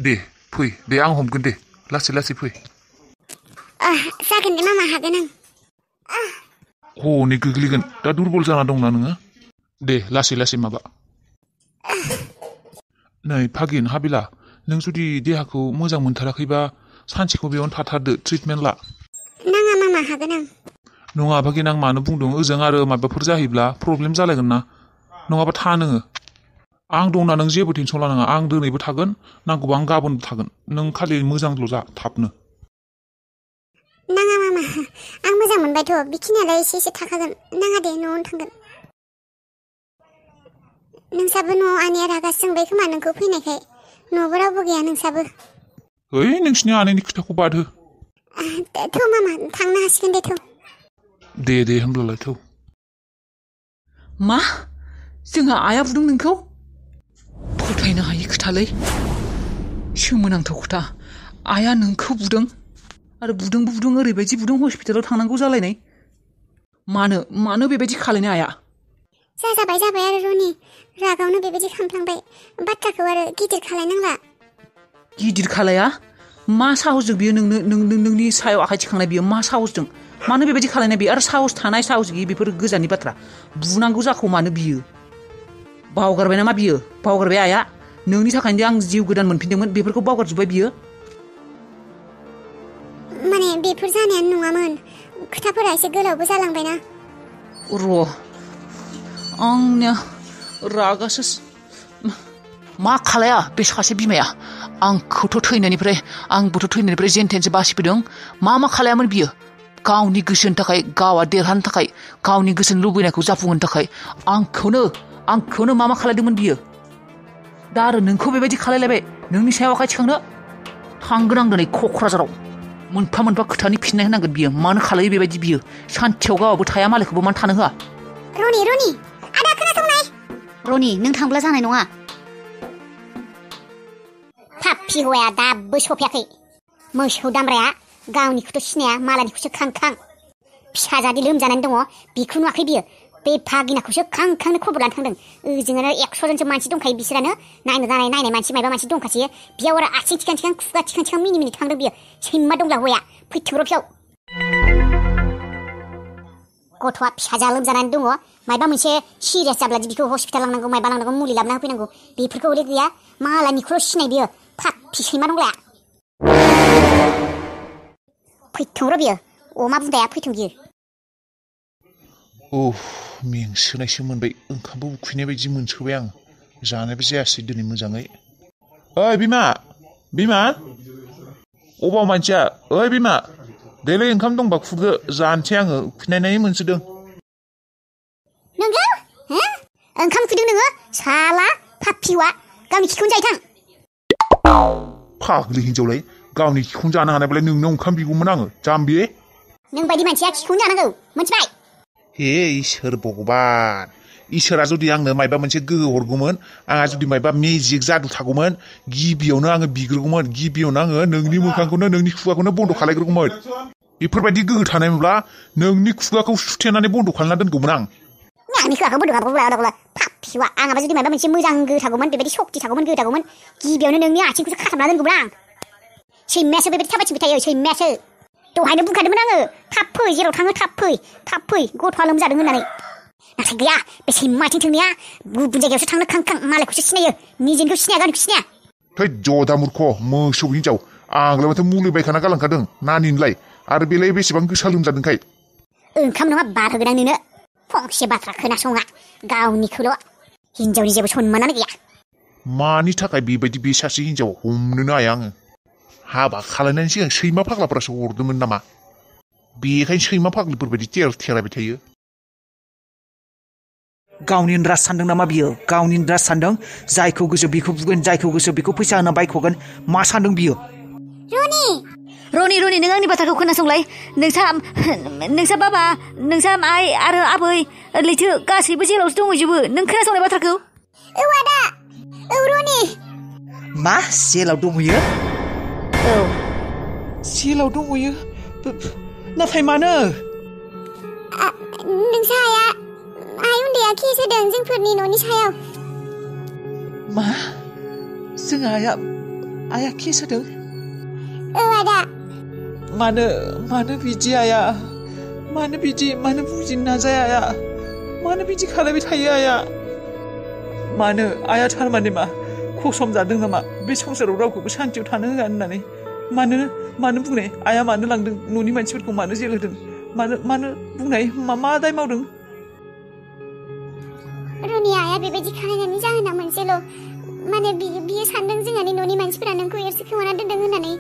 दे फै दे आं हमगोन दे लासै लासै फै जागोन दे मामा हागोन आं हनै गोग्लैगोन दा दुरबल जाना दंना नोङो दे लासै लासै माबा नै फागिन हाबिला नों जुदि देहाखौ मोजां मोनथाराखैबा सानसेखौ बेयावनो थाथारदो ट्रिटमेन्ट ला नाङा मामा हागोन आं नङा फागिन आं मानो बुंदों ओजों आरो माबाफोर जाहैब्ला प्रब्लेम जालायगोन ना नङाबा था नोङो आं दंना नों जेबो टेनसन लानाङा आं दिनैबो थागोन नांगौबा आं गाबोनबो थागोन नों खालि मोजांल' जा थाबनो नाङा मामा आं मोजां मोनबायथ' बेखिनियालाय एसे थाखागोन नाङा दे न'आवनो थांगोन नोंसाबो न'आव आनैया रागा जोंबाय खोमा नोंखौ फैनायखाय न'आवबो रावबो गैया नोंसाबो ओइ नोंसिनि आनैनि खोथाखौ बादहो थौ मामा थांनो हासिगोन दे दे होनब्लालाय थौ मा जोंहा आइया बुदों नोंखौ फोथायनो हायि खोथालै सोमोनांथाव खोथा आइया नोंखौ बुदों आरो बुदों ओरैबायदि बुदों हस्पिटालाव थांनांगौ जालायनाय मानो बेबायदि खालायनो आइया जाबाय आरो रनि रागावनो बेबायदि खामफ्लांबाय बाथ्राखौ आरो गिदिर खालायनांला गिदिर खालाया मा साहसजों बियो नोंनि सायाव आखाइ थिखांनाय बियो मा साहसजों मानो बेबायदि खालायनाय बियो आरो साहस थानाय साहस गैयि बेफोर गोजाननि बाथ्रा बुनांगौ जाखौ मानो बियो बावगारबाय नामा बियो बावगारबाय आइया नोंनि थाखायनो आं जिउ गोदान मोनफिनदोंमोन बेफोरखौ बावगारजोब्बाय बियो माने बेफोर जानायानो नङामोन खोथाफोरा एसे गोलावबो जालांबायना र' आंनिया रागासो मा खालाया बे सासे बिमाया आंबोथ' थैनायनिफ्राय जेनथेनसो बासिबोदों मा खालायामोन बियो गावनि गोसोनि थाखाय गावआ देरहानो थाखाय गावनि गोसोनि लुबैनायखौ जाफुंहोनो थाखाय आंखौनो मा खालायदोंमोन बियो दा आरो नोंखौ बेबायदि खालायलायबाय नोंनि सायाव आखाइ थिखांनो थांगोन आं दिनै क'क्राझाराव मोनफा खोथानि फिननाय होनांगोन बियो मानो खालायो बेबायदि बियो सान्थियाव गावाबो थाया मालायखौबो मानो थानो होआ रनि आदा खोनासंनाय रनि नों थांब्ला जानाय नङा पाप्पि हौवाया दाबो सफैयाखै मोसौ दामब्राया गावनिखौथ' सिनाया मालायनिखौसो खां फिसाजादि लोमजानानै दङ बेखौ नुवाखै बियो बे भागिनाखौसो खांनो खबर लानो थांदों ओजोंनो 100 जनसो मानसि दंखायो बिसोरानो नायनाय मानसि माबा मानसि दंखासैयो बेयाव आरो आथिं थिखां खुगा थिखां मिनि थांदों बियो सैमा दंब्ला हौवाया फैथों र' बेयाव गथ'आ फिसाजा लोमजानानै दङ मायबा मोनसे सिरियास जाब्लादि बिखौ हस्पिटाल लांनांगौ मायबा लांनांगौ मुलि लाबोना होफैनांगौ बेफोरखौ हले गैया मालायनिखौल' सिनाय बियो पाप्पि सैमा दंब्ला फैथों र' बियो अमा बुन्दाया फैथों बियो मेंसोनायसो मोनबाय ओंखामबो उखैनाय बायदि मोनसोबाय आं जानायबो जायासै दिनै मोजाङै ओइ बिमा अबाव मानसिया ओइ बिमा देलै ओंखाम दंबा खुरदो जानोसै आङो उखैनाय मोनसोदों नोंगौ ओंखाम उखैदों नोङो साला पाप्पिवा गावनि खिखौनो जायो थां फाग्लि हिनजावलाय गावनि खिखौनो जानो हानायबालाय नोंनाव ओंखाम बिगौमोन आङो जाम्बि नों बायदि मानसिया खिखौनो जानांगौ मोनथिबाय हे इसोर भगबान इसोरा जुदि आंनो मायबा मोनसे गोहो हरगौमोन आंहा जुदि मायबा मेजिक जादु थागौमोन गिबियावनो आङो बिग्रोगौमोन गिबियावनो आङो नोंनि मोखांखौनो नोंनि खुगाखौनो बन्द' खालायग्रोगौमोन बेफोरबायदि गोहो थानाय मोनब्ला नोंनि खुगाखौ सुथेनानै बन्द' खालामना दोनगौमोन आं आंनि खुगाखौ बन्द' खालामब्ला पाप्पिवा आंहाबो जुदि मायबा मोनसे मोजां गोहो थागौमोन बेबायदि सक्ति थागौमोन गोहो थागौमन गिबियावनो नोंनि आथिंखौसो खाथाबना दोनगौमोन आं सैमायासो बेबायदि थाबायथिंबाय थायो सैमायासो दहायनो बुंखादोंमोन आङो थाब फै जेराव थाङो थाब फै गथ'आ लोमजादों होननानै नाथाय गैया बे सैमा आथिं थोंनाया गुबुन जायगायावसो थांनो खां मालायखौसो सिनायो निजेनिखौ सिनाया गावनिखौ सिनाया थै जदा मूर्ख मोसौ हिनजाव आंलाय माथो मुलि बायखाना गालांखादों नानिनोलाय आरो बेलाय बेसेबां गोसा लोमजादोंखाय ओंखाम नङा बार होगोन आं नोंनो फंसे बाथ्रा खोनासङा गावनिखौल' हिनजावनि जेबो सनमानानो गैया मानि थाखाय बेबायदि बे सासे हिनजाव हमनोनो हाया आङो हाबा खालायनायनि सिगां सैमा फाग्लाफोरासो हरदोंमोन नामा बेखायनो सैमा फाग्लिफोरबायदि थेरायबाय थायो गावनि इनद्रास सानदों नामा बियो गावनि इनद्रास सानदों जायखौ गोसो बेखौ बुगोन जायखौ गोसो बेखौ फैसा होना बायख'गोन मा सानदों बियो रनि नों आंनि बाथ्राखौ खोनासंलाय नोंसा बाबा नोंसा आइ आरो आबै लैथो गासैबो जेलावसो दंहैजोबो नों खोनासंनाय बाथ्राखौ आदा रनि मा जेलाव दंहैयो जेलाव दंहैयो नाथाय मानो नोंसा आइ उन्दैया केस होदों जोंफोरनि न'नि सायाव मा जों आइया आया केस होदों औ आदा मानो बिदि आया मानो बुजिनो नाजाया आया मानो बिदि खालामबाय थायो आया मानो आया थारमाने मा खसम जादों नामा बे संसाराव रावखौबो सान्थियाव थानो होआ होननानै मानो बुंनाय आया मानो लांदों न'नि मानसिफोरखौ मानो जेल होदों मानो बुंनाय मा दाय मावदों रनि आया बेबायदि खालामनायनि जाहोना मोनसेल' माने बियो सानदों जोंहानि न'नि मानसिफोरा नोंखौ एरसि खोमाना दोनदों होननानै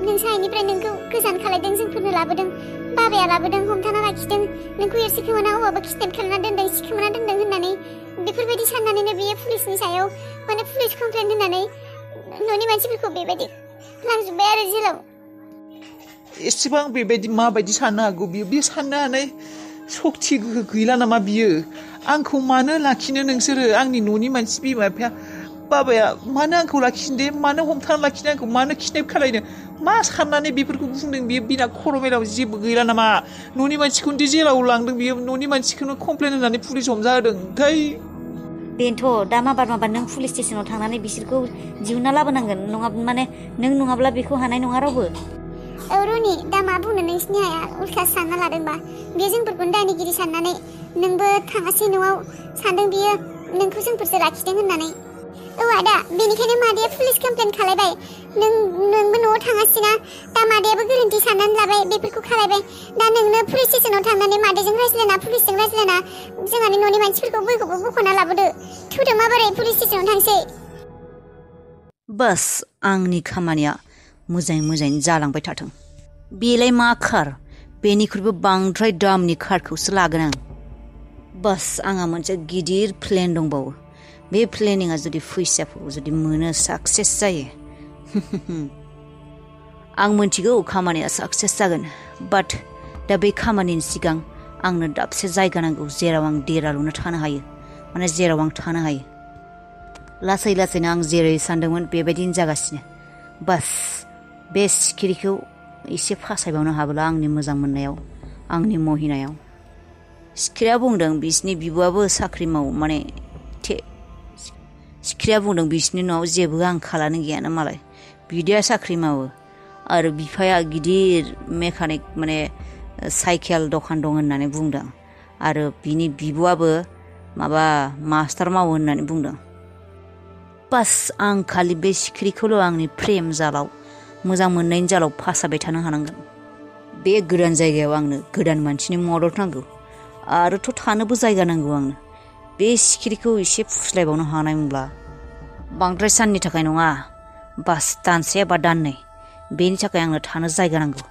नोंसानिफ्राय नोंखौ गोजान खालायदों जोंफोरनो लाबोदों बाबाया लाबोदों हमथाना लाखिदों नोंखौ एरसि खोमाना हौवाबो किडनेप खालामना दोनदों सिखोमाना दोनदों होननानै बेफोरबायदि साननानैनो बियो पुलिसनि सायाव माने पुलिस कमप्लेन होननानै न'नि मानसिफोरखौ बेबायदि लांजोब्बाय आरो जेलाव एसेबां बेबायदि माबायदि साननो हागौ बियो साननो हानाय सक्ति गोहो गैला नामा बियो आंखौ मानो लाखिनो नोंसोरो आंनि न'नि मानसि बिमा बिफाया बाबाया मानो आंखौ लाखिनो दे मानो हमथाना लाखिनो आंखौ मानो किडनेप खालायनो मा साननानै बेफोरखौ बुंदों बियो बिना खर' मेलाव जेबो गैला नामा न'नि मानसिखौनो दि जेलाव लांदों बियो न'नि मानसिखौनो कमप्लेन होनानै पुलिस हमजा होदों थै बेनोथ' दा माबार नों पुलिस स्टेसनाव थांनानै बिसोरखौ दिहुनना लाबोनांगोन नङाबा माने नों नङाब्ला बेखौ हानाय नङा रावबो औ रनि दा मा बुंनो नोंसिनि आया उल्था सानना लादोंबा बियो जोंफोरखौनो दायनिगिरि साननानै नोंबो थाङासै न'आव सानदों बियो नोंखौ जोंफोरसो लाखिदों होननानै औ आदा बेनिखायनो मादैया पुलिस कमप्लेन खालायबाय नोंबो न'आव थाङासैना दा मादैयाबो गोरोन्थि साननानै लाबाय बेफोरखौ खालायबाय दा नोंनो पुलिस स्टेसनाव थांनानै मादैजों रायज्लायना पुलिसजों रायज्लायना जोंहानि न'नि मानसिफोरखौ बयखौबो बख'ना लाबोदो थुदो माबोरै पुलिस स्टेसनाव थांसै बास आंनि खामानिया मोजाङै जालांबाय थाथों बेलाय मा कार बेनिख्रुइबो बांद्राय दामनि कारखौसो लागोन आं बास आंहा मोनसे गिदिर प्लेन दंबावो बे प्लेनिंआ जुदि फैसाखौ जुदि मोनो साक्सेस जायो आं मोनथिगौ खामानिया साक्सेस जागोन बाट दा बे खामानिनि सिगां आंनो दाबसे जायगा नांगौ जेराव आं देराल'नो थानो हायो माने जेराव आं थानो हायो लासैनो आं जेरै सानदोंमोन बेबायदिनो जागासिनो बास बे सिखिरिखौ एसे फासायबावनो हाब्ला आंनि मोजां मोननायाव आंनि महिनायाव सिखिरिया बुंदों बिसिनि बिब'आबो साख्रि मावो माने सिखिरिया बुंदों बिसिनि न'आव जेबो आंखालानो गैयानो मालाय बिदाया साख्रि मावो आरो बिफाया गिदिर मेकानिक माने साइकेल दखान दं होननानै बुंदों आरो बिनि बिब'आबो माबा मास्टार मावो होननानै बुंदों बास आं खालि बे सिखिरिखौल' आंनि प्रेम जालाव मोजां मोननायनि जालाव फासाबाय थानो हानांगोन बे गोदान जायगायाव आंनो गोदान मानसिनि मदद नांगौ आरोथ' थानोबो जायगा नांगौ आंनो बे सिखिरिखौ एसे फुस्लायबावनो हानायमोनब्ला बांद्राय साननि थाखाय नङा बास दानसे एबा दाननै बेनि थाखाय आंनो थानो जायगा नांगौ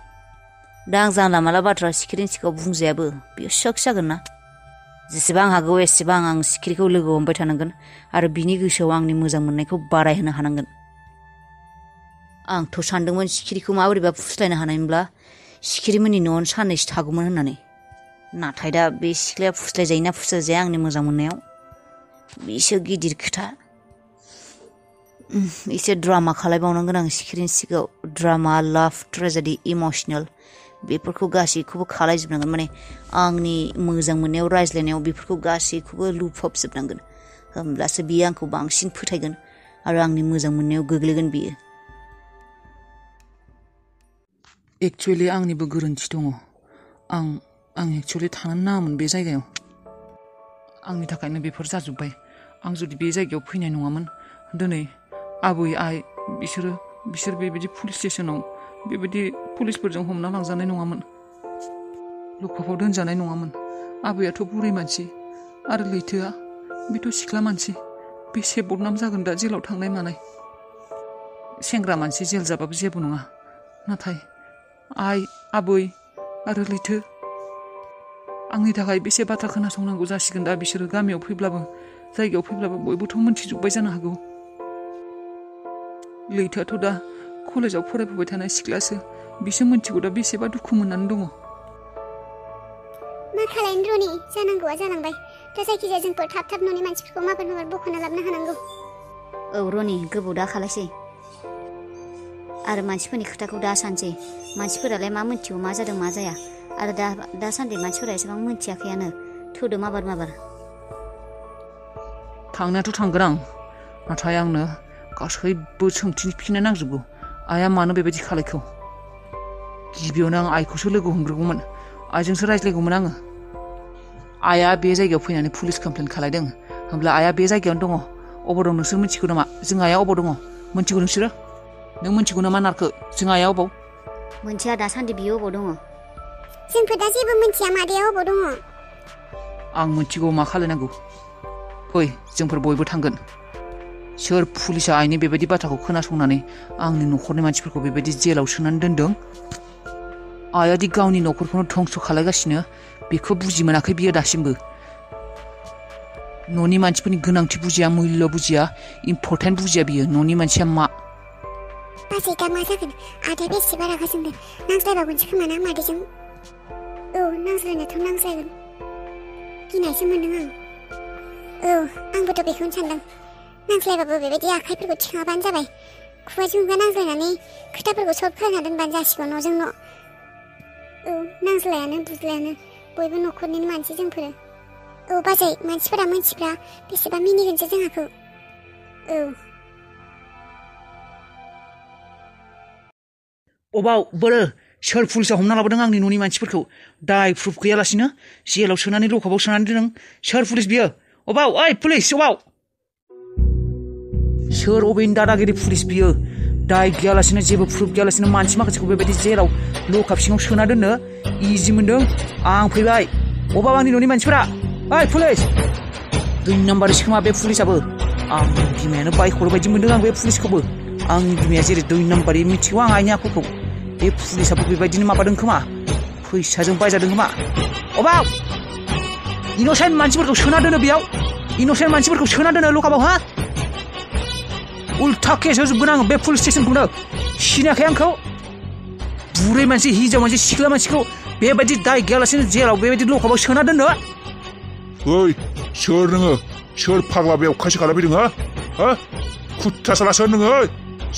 दा आं जानला माला बाथ्रा सिखिरिनि सिगाङाव बुंजायाबो बेयो शक जागोन ना जेसेबां हागौ एसेबां आं सिखिरिखौ लोगो हमबाय थानांगोन आरो बिनि गोसोआव आंनि मोजां मोननायखौ बारायहोनो हानांगोन आंथ' सानदोंमोन सिखिरिखौ माबोरैबा फुस्लायनो हानायमोनब्ला सिखिरिमोननि न'आवनो साननैसो थागौमोन होननानै नाथाय दा बे सिख्लाया फुस्लायजायोना फुस्लायजाया आंनि मोजां मोननायाव बेसो गिदिर खोथा एसे ड्रामा खालायबावनांगोन आं सिखिरिनि सिगाङाव ड्रामा लाभ ट्रेजेडि इमसनेल बेफोरखौ गासैखौबो खालायजोबनांगोन माने आंनि मोजां मोननायाव रायज्लायनायाव बेफोरखौ गासैखौबो लुफबजोबनांगोन होमब्लासो बियो आंखौ बांसिन फोथायगोन आरो आंनि मोजां मोननायाव गोग्लैगोन बियो एक्चुवेलि आंनिबो गोरोन्थि दङ आं एक्चुवेलि थानो नाङामोन बे जायगायाव आंनि थाखायनो बेफोर जाजोब्बाय आं जुदि बे जायगायाव फैनाय नङामोन दिनै आबै आइ बिसोर बेबायदि पुलिस स्टेसनाव बेबायदि पुलिसफोरजों हमना लांजानाय नङामोन लकआपआव दोनजानाय नङामोन आबैयाथ' बुरै मानसि आरो लैथोआ बेथ' सिख्ला मानसि बेसे बदनाम जागोन दा जेलाव थांनाय मानाय सेंग्रा मानसि जेल जाबाबो जेबो नङा नाथाय आइ आबै आरो लैथो आंनि थाखाय बेसे बाथ्रा खोनासंनांगौ जासिगोन दा बिसोरो गामियाव फैब्लाबो जायगायाव फैब्लाबो बयबोथ' मोनथिजोब्बाय जानो हागौ लैथोआथ' दा कलेजाव फरायफुबाय थानाय सिख्लासो बिसो मोनथिगौ दा बेसेबा दुखु मोननानै दङ मा खालायनो रनि जानांगौआ जालांबाय दा जायखिजाया जोंफोर थाब न'नि मानसिफोरखौ माबार बख'ना लाबोनो हानांगौ औ रनि गोबाव दा खालायसै आरो मानसिफोरनि खोथाखौ दा सानसै मानसिफोरालाय मा मोनथिगौ मा जादों मा जाया आरो दासान्दि मानसिफोरा एसेबां मोनथियाखैयानो थोदो माबार थांनायाथ' थांगोन आं नाथाय आंनो गासैबो सोंथिनि फिननाय नांजोबगौ आइया मानो बेबायदि खालायखौ गिबियावनो आं आइखौसो लोगो हमग्रोगौमोन आइजोंसो रायज्लायगौमोन आङो आइया बे जायगायाव फैनानै पुलिस कमप्लेन खालायदों होमब्ला आइया बे जायगायावनो दङ अबाव दं नोंसोर मिथिगौ नामा जों आइया अबाव दङ मिथिगौ नोंसोरो नों मिथिगौ नामा नारखो जों आइया अबाव मोनथिया दासान्दि बियो अबाव दङ जोंफोर दा जेबो मिन्थिया मादैया अबाव दङ आं मिथिगौ मा खालायनांगौ फै जोंफोर बयबो थांगोन सोर पुलिसा आइनि बेबायदि बाथ्राखौ खोनासंनानै आंनि न'खरनि मानसिफोरखौ बेबायदि जेलाव सोनानै दोनदों आइया दि गावनि न'खरखौनो धंस' खालायगासिनो बेखौ बुजि मोनाखै बियो दासिमबो न'नि मानसिफोरनि गोनांथि बुजिया मुल्य बुजिया इम्परटेन्ट बुजिया बियो न'नि मानसिया मा बाजै दा मा जागोन आदाया बेसेबा रागा जोंदों नांज्लायबावगोनसो खोमा ना मादैजों औ नांज्लायनायाथ' नांज्लायगोन गिनायसो मोनदों आं औ आंबोथ' बेखौनो सानदों नांज्लायबाबो बेबायदि आखाइफोरखौ थिखाङाबानो जाबाय खुगाजों खुगा नांज्लायनानै खोथाफोरखौ सल्भ खालामना दोनबानो जासिगौ न'जों न' औ नांज्लायानो बुज्लायानो बयबो न'खरनिनो मानसि जोंफोरो औ बाजै मानसिफोरा मिथिब्ला बेसेबा मिनिगोनसो जोंहाखौ औ अबाव बोरो सोर पुलिसा हमना लाबोदों आंनि न'नि मानसिफोरखौ दाय प्रुफ गैयालासिनो जेलाव सोनानै लकआपआव सोनानै दोनदों सोर पुलिस बियो अबाव ओइ पुलिस अबाव सोर अबेनि दादागिरि पुलिस बियो दाय गैयालासिनो जेबो प्रुफ गैयालासिनो मानसि माखासेखौ बेबायदि जेलाव लकआप सिङाव सोना दोननो इजि मोनदों आं फैबाय अबाव आंनि न'नि मानसिफोरा ओइ पुलिस 2 नाम्बारसो खोमा बे पुलिसाबो आंनि बिमायानो बाइखर बायदि मोनदों आं बे पुलिसखौबो आंनि बिमाया जेरै 2 नाम्बार मिथिगौ आं आइनि आखुखौ बे पुलिसाबो बेबायदिनो माबादों खोमा फैसाजों बायजादों खोमा अबाव इनोसेन्ट मानसिफोरखौ सोना दोनो बेयाव इनोसेन्ट मानसिफोरखौ सोना दोनो लकआपआव हा उल्था केस होजोबगोन आं बे पुलिस स्टेसनखौनो सिनायाखै आंखौ बुरै मानसि हिजाव मानसि सिख्ला मानसिखौ बेबायदि दाय गैयालासिनो जेराव बेबायदि लकआपआव सोना दोननो ओइ सोर नोङो सोर फाग्ला बेयाव खायसे खालामफैदों हा खुट्टा साला सोर नोङो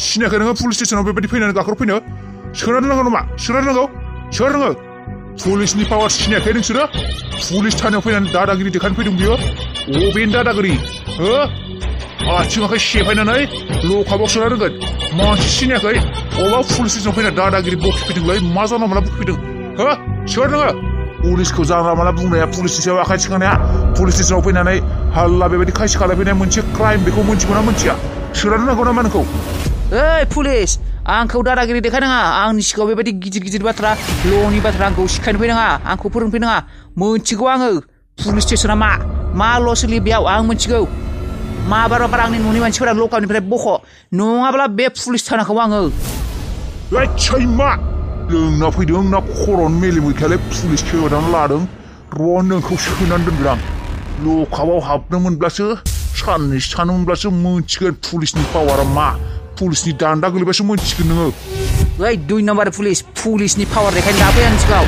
सिनायाखै नोङो पुलिस स्टेसनाव बेबायदि फैनानै गाखोफैनो सोना दोननांगौ नामा सोना दोननांगौ सोर नोङो पुलिसनि पावार सिनायाखै नोंसोरो पुलिस थानायाव फैनानै दादागिरि देखायनो फैदों बियो अबेनि दादागिरि हो आथिं आखाइ सेफायनानै लकआपआव सोना दोनगोन मानसि सिनायाखै अबाव पुलिस स्टेसनाव फैना दादागिरि बखिफैदोंलै मा जानला मोनला बखिफैदों हो सोर नोङो पुलिसखौ जानला मोनला बुंनाया पुलिसनि सायाव आखाइ थिखांनाया पुलिस स्टेसनाव फैनानै हाल्ला बेबायदि खायसे खालामफैनाया मोनसे क्राइम बेखौ मोनथिगौना मोनथिया सोना दोननांगौ नामा नोंखौ ओइ पुलिस आंखौ दादागिरि देखायनाङा आंनि सिगाङाव बेबायदि गिदिर गिदिर बाथ्रा ल'नि बाथ्रा आंखौ सिखायनो फैनाङा आंखौ फोरोंफैनाङा मोनथिगौ आङो पुलिस स्टेसना मा ल' सोलियो बेयाव आं मोनथिगौ माबार आंनि न'नि मानसिफोरा लकआपनिफ्राय बख' नङाब्ला बे पुलिस थानाखौ आङो ओइ सैमा लोंना फैदों ना खर'न मेलेम गैखायालाय पुलिस सोनानै लादों र' नोंखौ सोनानै दोनगोन आं लकआपआव हाबनो मोनब्लासो साननैसो थानो मोनब्लासो मोनथिगोन पुलिसनि पावारा मा पुलिसनि दान्दा गोलैबासो मोनथिगोन नोङो ओइ 2 नाम्बार पुलिसनि पावार देखायनो लाबोयो आंनि सिगाङाव